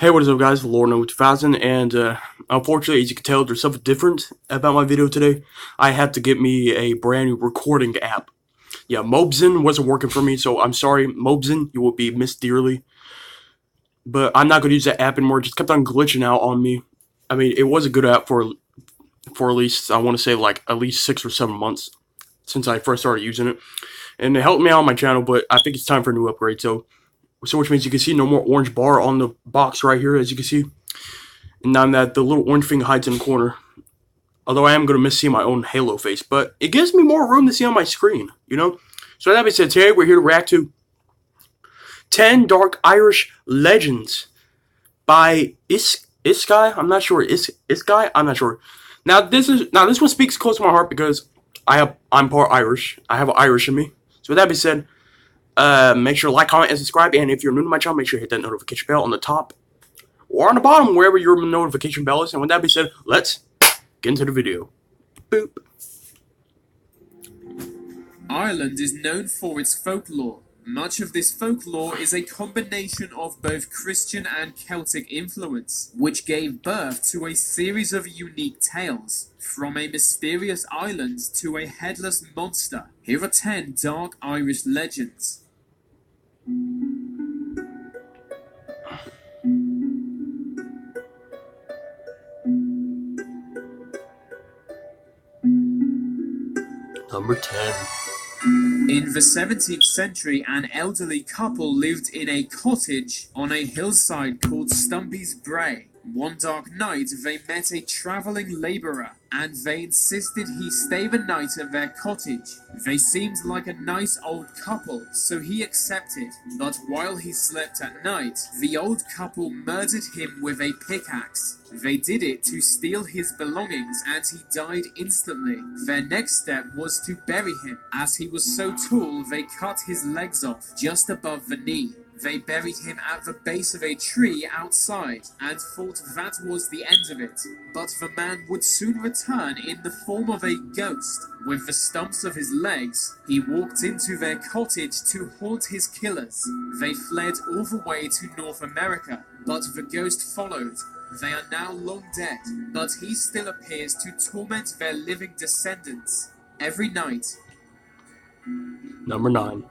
Hey, what is up, guys? Lord No 2000, and unfortunately, as you can tell, there's something different about my video today. I had to get me a brand new recording app. Yeah, Mobzen wasn't working for me, so I'm sorry, Mobzen, you will be missed dearly. But I'm not going to use that app anymore. It just kept on glitching out on me. I mean, it was a good app for at least, I want to say, like, at least 6 or 7 months since I first started using it. And it helped me out on my channel, but I think it's time for a new upgrade. So which means you can see no more orange bar on the box right here, as you can see. And now that the little orange thing hides in the corner. Although I am going to miss seeing my own Halo face, but it gives me more room to see on my screen, you know? So that being said, today we're here to react to 10 Dark Irish Legends by Iskai. I'm not sure. Iskai? I'm not sure. Now this one speaks close to my heart because I'm part Irish. I have Irish in me. So with that being said, make sure to like, comment, and subscribe. And if you're new to my channel, make sure to hit that notification bell on the top or on the bottom, wherever your notification bell is. And with that being said, let's get into the video. Boop. Ireland is known for its folklore. Much of this folklore is a combination of both Christian and Celtic influence, which gave birth to a series of unique tales, from a mysterious island to a headless monster. Here are 10 dark Irish legends. Number 10. In the 17th century, an elderly couple lived in a cottage on a hillside called Stumpy's Brae. One dark night, they met a traveling labourer, and they insisted he stay the night at their cottage. They seemed like a nice old couple, so he accepted. But while he slept at night, the old couple murdered him with a pickaxe. They did it to steal his belongings, and he died instantly. Their next step was to bury him. As he was so tall, they cut his legs off just above the knee. They buried him at the base of a tree outside and thought that was the end of it. But the man would soon return in the form of a ghost. With the stumps of his legs, he walked into their cottage to haunt his killers. They fled all the way to North America, but the ghost followed. They are now long dead, but he still appears to torment their living descendants every night. Number 9.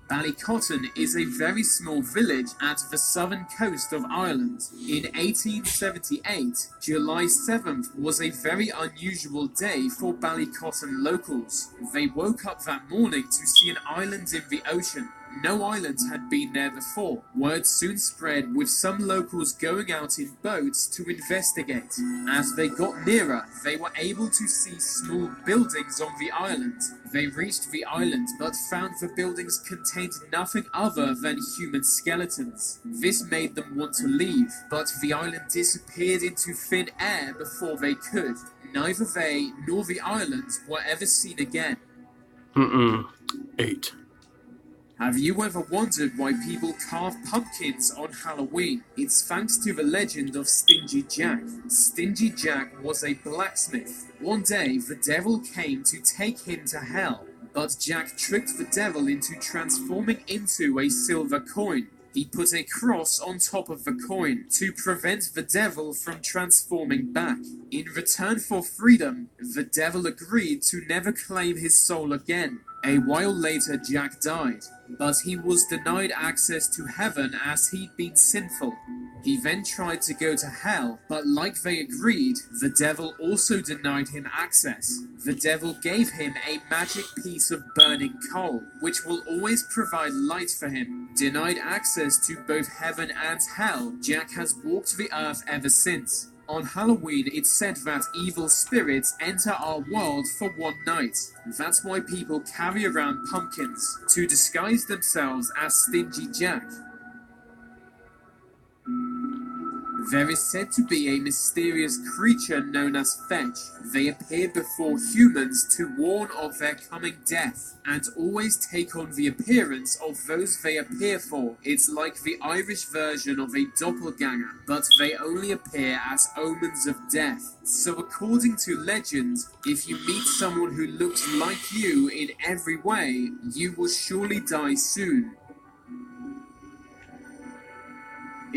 Ballycotton is a very small village at the southern coast of Ireland. In 1878, July 7th was a very unusual day for Ballycotton locals. They woke up that morning to see an island in the ocean. No islands had been there before. Word soon spread, with some locals going out in boats to investigate. As they got nearer, they were able to see small buildings on the island. They reached the island, but found the buildings contained nothing other than human skeletons. This made them want to leave, but the island disappeared into thin air before they could. Neither they nor the island were ever seen again. 8. Have you ever wondered why people carve pumpkins on Halloween? It's thanks to the legend of Stingy Jack. Stingy Jack was a blacksmith. One day, the devil came to take him to hell, but Jack tricked the devil into transforming into a silver coin. He put a cross on top of the coin to prevent the devil from transforming back. In return for freedom, the devil agreed to never claim his soul again. A while later, Jack died, but he was denied access to heaven as he'd been sinful. He then tried to go to hell, but like they agreed, the devil also denied him access. The devil gave him a magic piece of burning coal, which will always provide light for him. Denied access to both heaven and hell, Jack has walked the earth ever since. On Halloween, it's said that evil spirits enter our world for one night. That's why people carry around pumpkins, to disguise themselves as Stingy Jack. There is said to be a mysterious creature known as Fetch. They appear before humans to warn of their coming death, and always take on the appearance of those they appear for. It's like the Irish version of a doppelganger, but they only appear as omens of death. So according to legend, if you meet someone who looks like you in every way, you will surely die soon.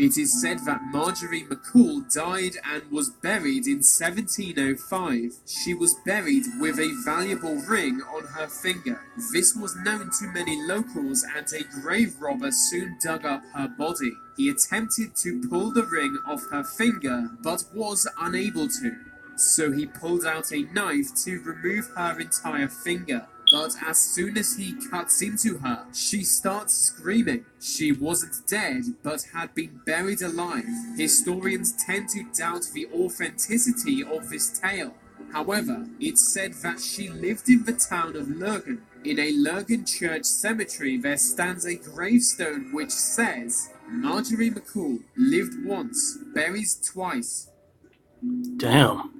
It is said that Marjorie McCool died and was buried in 1705. She was buried with a valuable ring on her finger. This was known to many locals, and a grave robber soon dug up her body. He attempted to pull the ring off her finger, but was unable to. So he pulled out a knife to remove her entire finger. But as soon as he cuts into her, she starts screaming. She wasn't dead, but had been buried alive. Historians tend to doubt the authenticity of this tale. However, it's said that she lived in the town of Lurgan. In a Lurgan church cemetery, there stands a gravestone which says, Marjorie McCool lived once, buried twice. Damn.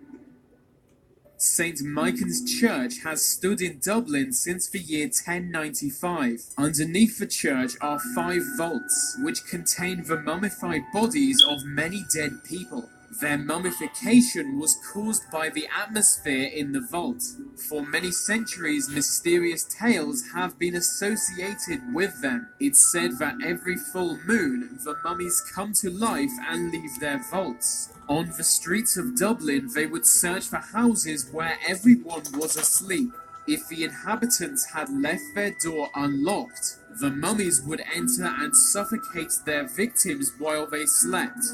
St. Michan's Church has stood in Dublin since the year 1095. Underneath the church are 5 vaults, which contain the mummified bodies of many dead people. Their mummification was caused by the atmosphere in the vault. For many centuries, mysterious tales have been associated with them. It's said that every full moon, the mummies come to life and leave their vaults. On the streets of Dublin, they would search for houses where everyone was asleep. If the inhabitants had left their door unlocked, the mummies would enter and suffocate their victims while they slept.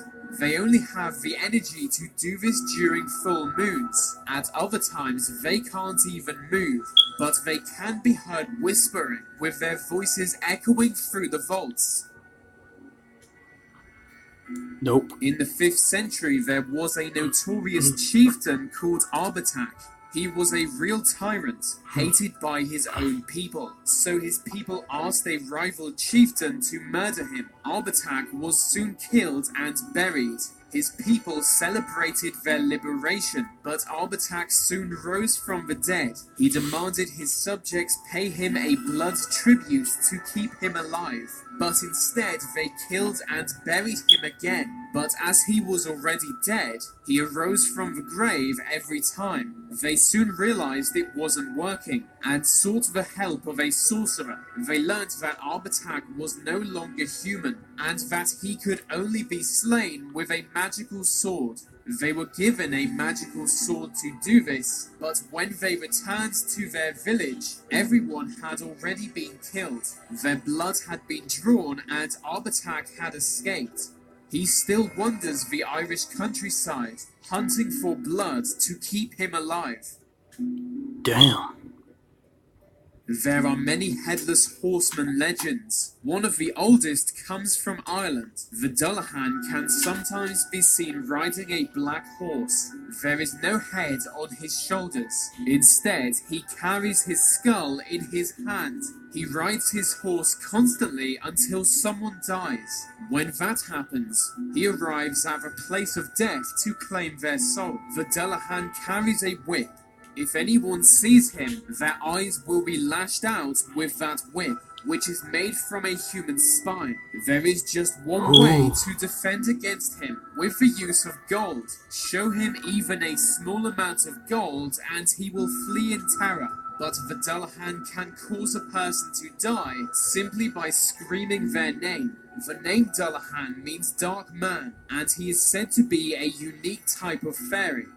They only have the energy to do this during full moons. At other times, they can't even move, but they can be heard whispering, with their voices echoing through the vaults. Nope. In the 5th century, there was a notorious chieftain called Arbatak. He was a real tyrant, hated by his own people. So his people asked a rival chieftain to murder him. Arbatak was soon killed and buried. His people celebrated their liberation, but Arbatak soon rose from the dead. He demanded his subjects pay him a blood tribute to keep him alive. But instead they killed and buried him again. But as he was already dead, he arose from the grave every time. They soon realized it wasn't working, and sought the help of a sorcerer. They learned that Arbatak was no longer human, and that he could only be slain with a magical sword. They were given a magical sword to do this, but when they returned to their village, everyone had already been killed. Their blood had been drawn and Arbatak had escaped. He still wanders the Irish countryside, hunting for blood to keep him alive. Damn. There are many headless horseman legends. One of the oldest comes from Ireland. The Dullahan can sometimes be seen riding a black horse. There is no head on his shoulders. Instead, he carries his skull in his hand. He rides his horse constantly until someone dies. When that happens, he arrives at the place of death to claim their soul. The Dullahan carries a whip. If anyone sees him, their eyes will be lashed out with that whip, which is made from a human spine. There is just one way to defend against him, with the use of gold. Show him even a small amount of gold and he will flee in terror. But the Dullahan can cause a person to die simply by screaming their name. The name Dullahan means dark man, and he is said to be a unique type of fairy.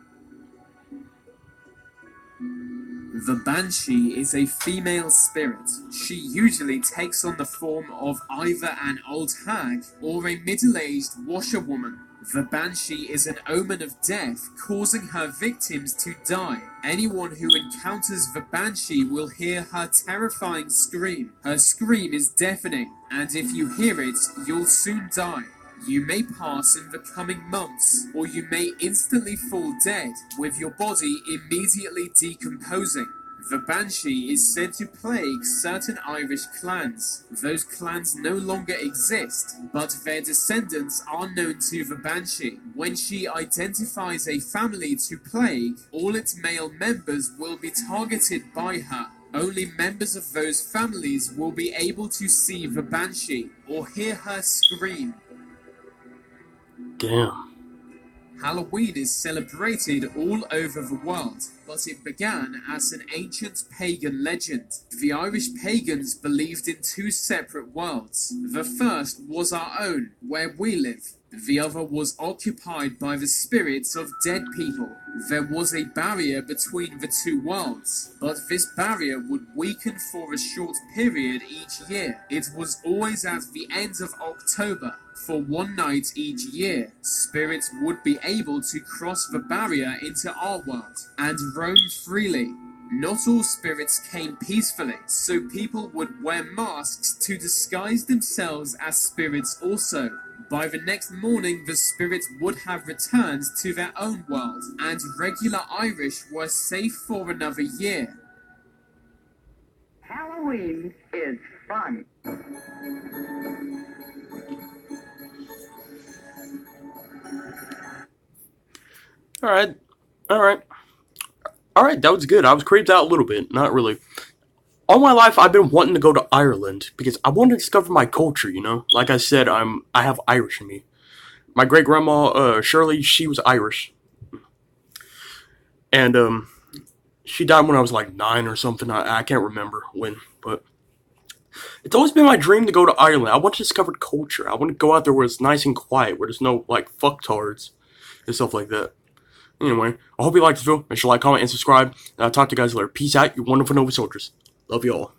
The Banshee is a female spirit. She usually takes on the form of either an old hag or a middle-aged washerwoman. The Banshee is an omen of death, causing her victims to die. Anyone who encounters the Banshee will hear her terrifying scream. Her scream is deafening, and if you hear it, you'll soon die. You may pass in the coming months, or you may instantly fall dead, with your body immediately decomposing. The Banshee is said to plague certain Irish clans. Those clans no longer exist, but their descendants are known to the Banshee. When she identifies a family to plague, all its male members will be targeted by her. Only members of those families will be able to see the Banshee, or hear her scream. Damn. Halloween is celebrated all over the world, but it began as an ancient pagan legend. The Irish pagans believed in 2 separate worlds. The first was our own, where we live. The other was occupied by the spirits of dead people. There was a barrier between the two worlds, but this barrier would weaken for a short period each year. It was always at the end of October. For one night each year, spirits would be able to cross the barrier into our world and roam freely. Not all spirits came peacefully, so people would wear masks to disguise themselves as spirits also. By the next morning, the spirits would have returned to their own world, and regular Irish were safe for another year. Halloween is fun. Alright, alright. Alright, that was good. I was creeped out a little bit. Not really. All my life, I've been wanting to go to Ireland because I want to discover my culture, you know? Like I said, I have Irish in me. My great-grandma, Shirley, she was Irish. And, she died when I was like 9 or something. I can't remember when, but it's always been my dream to go to Ireland. I want to discover culture. I want to go out there where it's nice and quiet, where there's no, like, fucktards and stuff like that. Anyway, I hope you liked this video. Make sure to like, comment, and subscribe. And I'll talk to you guys later. Peace out, you wonderful Nova soldiers. Love you all.